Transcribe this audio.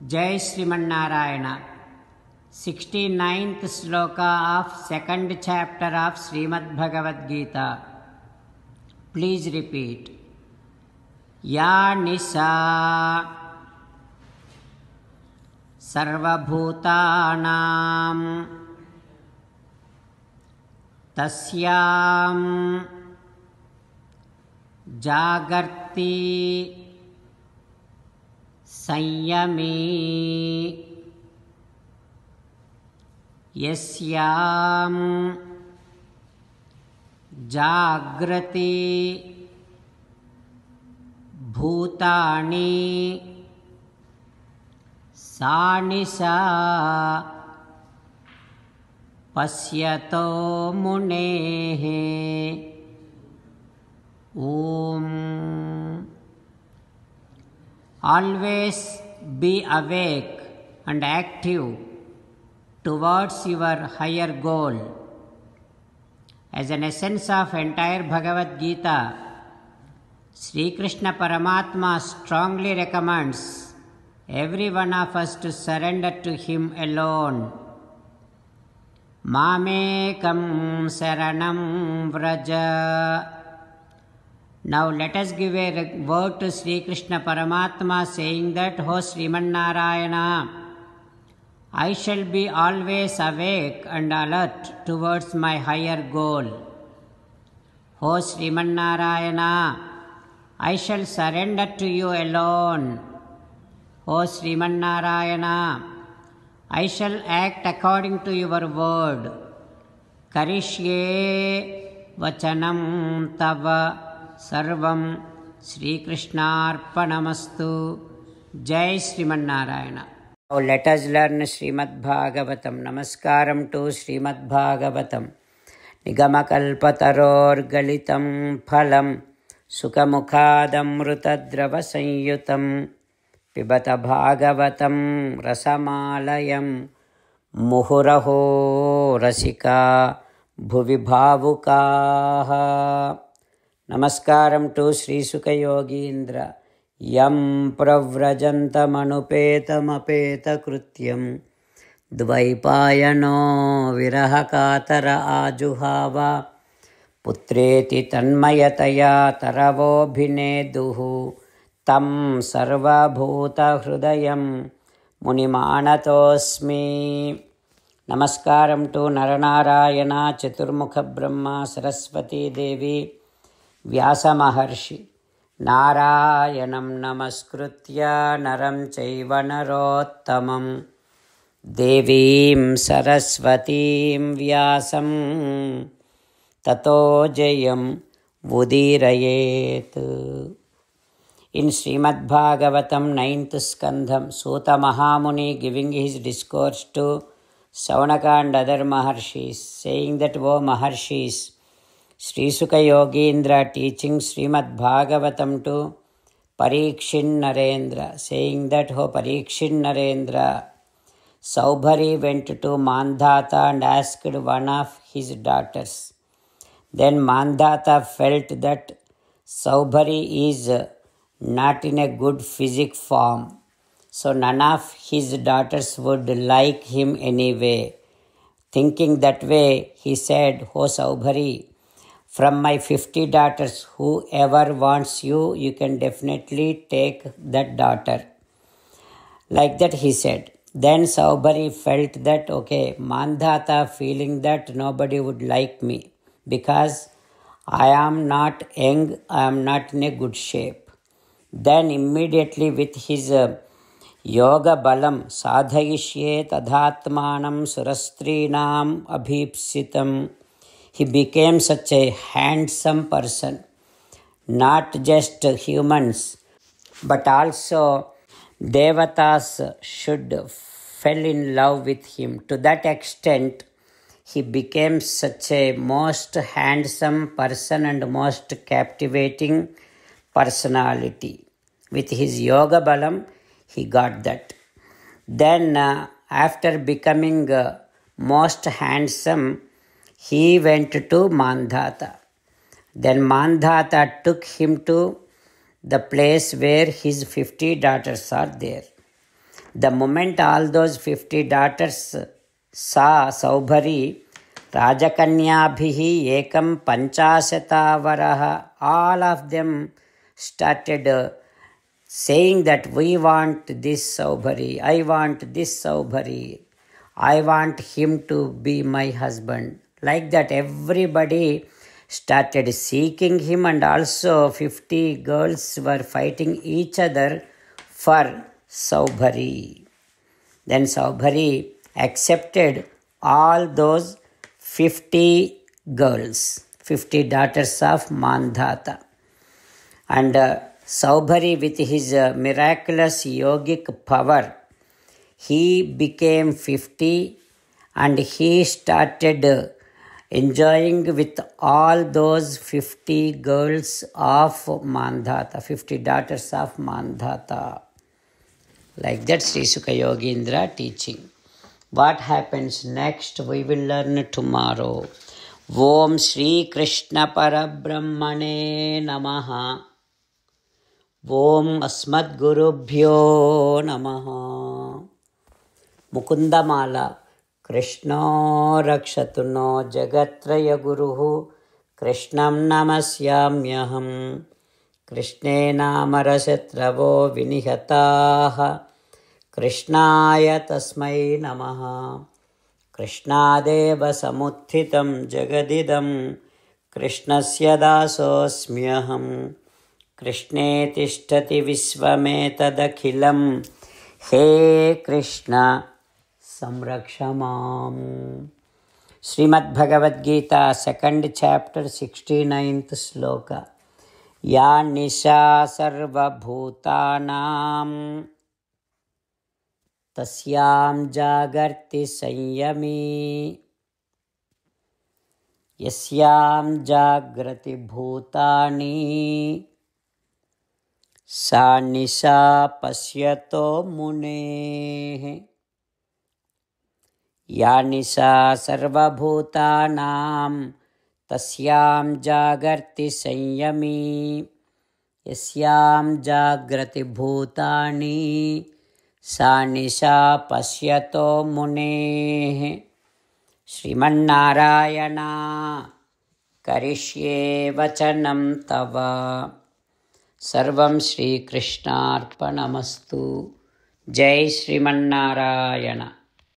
Jai Srimanarayana. 69th sloka of 2nd chapter of Srimad Bhagavad Gita. Please repeat. Ya nisa sarvabhutanam tasyam jagarti संयमी यस्याम जागृति भूतानि सा निशा पश्यतो मुनेः। ओम। Always be awake and active towards your higher goal. As an essence of entire Bhagavad Gita, Sri Krishna Paramatma strongly recommends every one of us to surrender to Him alone. Mamekam saranam vraja. Now let us give a word to Sri Krishna Paramatma saying that, O Srimanarayana, I shall be always awake and alert towards my higher goal. O Srimanarayana, I shall surrender to you alone. O Srimanarayana, I shall act according to your word. Karishye vachanam tava सर्वं श्रीकृष्णार्पणमस्तु. जय Sriman Narayana. Now let us learn Srimad Bhagavatam. Namaskaram to Srimad Bhagavatam. Nigamakalpatarorgalitam phalam sukamukhadamrutadravasamyutam pibata bhagavatam rasamalayam muhuraho rasika bhuvi bhavukaha. Namaskaram to Sri Sukha Yogindra. Yam pravrajantamanupeta krutyam dvaipayano virahakatara ajuhava putreti tanmayataya taravobhineduhu tam sarvabhuta hrudayam munimanatosmi. Namaskaram to Naranarayana Chaturmukha Brahma Saraswati Devi Vyasa Maharshi. Narayanam namaskritya naram chaiva narottamam devim saraswatim vyasam tato jayam udirayet. In Srimad Bhagavatam 9th Skandham, Suta Mahamuni giving his discourse to Saunaka and other Maharshis, saying that, O Maharshis, Sri Sukha Yogindra teaching Srimad Bhagavatam to Parikshin Narendra, saying that, O Parikshin Narendra, Saubhari went to Mandhata and asked one of his daughters. Then Mandhata felt that Saubhari is not in a good physic form, so none of his daughters would like him anyway. Thinking that way, he said, O Saubhari, from my 50 daughters, whoever wants you, you can definitely take that daughter. Like that he said. Then Saubhari felt that, okay, Mandhata feeling that nobody would like me because I am not young, I am not in a good shape. Then immediately with his yoga balam sadhayishye tadhatmanam surastrinam abhipsitam, he became such a handsome person. Not just humans, but also devatas should fell in love with him. To that extent, he became such a most handsome person and most captivating personality. With his yoga balam, he got that. Then after becoming most handsome, he went to Mandhata. Then Mandhata took him to the place where his 50 daughters are there. The moment all those 50 daughters saw Saubhari, Rajakanyabhihi ekam panchashatavaraha, all of them started saying that we want this Saubhari, I want this Saubhari, I want him to be my husband. Like that, everybody started seeking him, and also 50 girls were fighting each other for Saubhari. Then Saubhari accepted all those 50 girls, 50 daughters of Mandhata. And Saubhari, with his miraculous yogic power, he became 50 and he started enjoying with all those 50 girls of Mandhata, 50 daughters of Mandhata. Like that, Sri Sukha Yogindra teaching. What happens next, we will learn tomorrow. Om Shri Krishna Parabrahmane Namaha. Om Asmad Gurubhyo Namaha. Mukundamala. Krishna Rakshatu no Jagatraya Guruhu. Krishnam Namasyamyaham. Krishne Namarashatravo Vinihataha. Krishnaya Tasmai Namaha. Krishnadeva Samuthitam Jagadidam. Krishnasya Dasosmyaham. Krishne Tishtati Visvametadakhilam. He Krishna Samrakshamam. Srimad Bhagavad Gita, 2nd chapter, 69th sloka. Ya nisha sarva bhutanam tasyam jagarti sanyami. Yasyam jagrati bhutani sa nisha pasyato mune. Ya nisha sarva bhutanam tasyam jagarti sanyami. Yasyam jagrati bhutani sa nisha pasyato mune. Srimannarayana karishye vachanam tava. Sarvam Shri Krishnarpanamastu. Jai Srimannarayana.